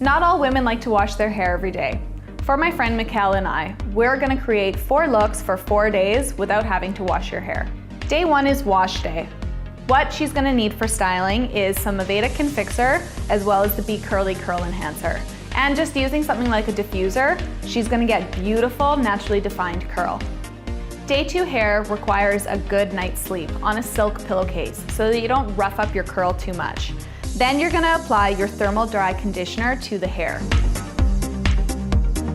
Not all women like to wash their hair every day. For my friend Mikkel and I, we're gonna create 4 looks for 4 days without having to wash your hair. Day 1 is wash day. What she's gonna need for styling is some Aveda Fixer as well as the Be Curly Curl Enhancer. And just using something like a diffuser, she's gonna get beautiful, naturally defined curl. Day 2 hair requires a good night's sleep on a silk pillowcase so that you don't rough up your curl too much. Then you're gonna apply your thermal dry conditioner to the hair.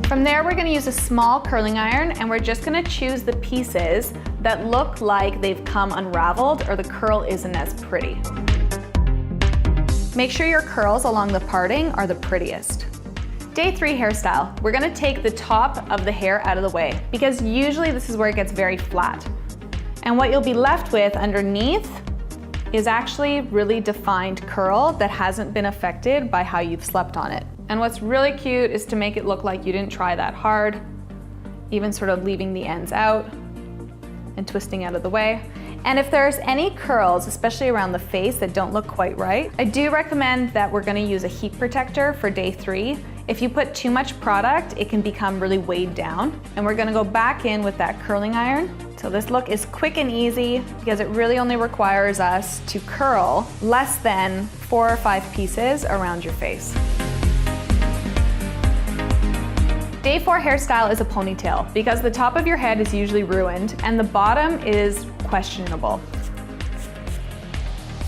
From there, we're gonna use a small curling iron and we're just gonna choose the pieces that look like they've come unraveled or the curl isn't as pretty. Make sure your curls along the parting are the prettiest. Day 3 hairstyle. We're gonna take the top of the hair out of the way because usually this is where it gets very flat. And what you'll be left with underneath is actually really defined curl that hasn't been affected by how you've slept on it. And what's really cute is to make it look like you didn't try that hard, even sort of leaving the ends out and twisting out of the way. And if there's any curls, especially around the face, that don't look quite right, I do recommend that we're gonna use a heat protector for day 3. If you put too much product, it can become really weighed down. And we're gonna go back in with that curling iron. So this look is quick and easy because it really only requires us to curl less than 4 or 5 pieces around your face. Day 4 hairstyle is a ponytail because the top of your head is usually ruined and the bottom is questionable.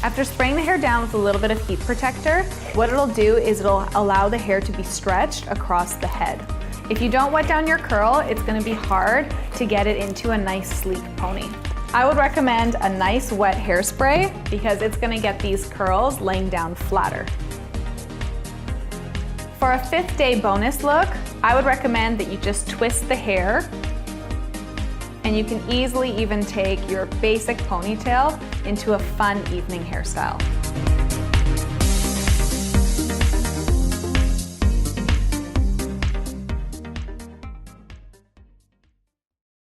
After spraying the hair down with a little bit of heat protector, what it'll do is it'll allow the hair to be stretched across the head. If you don't wet down your curl, it's gonna be hard to get it into a nice sleek pony. I would recommend a nice wet hairspray because it's gonna get these curls laying down flatter. For a 5th day bonus look, I would recommend that you just twist the hair and you can easily even take your basic ponytail into a fun evening hairstyle.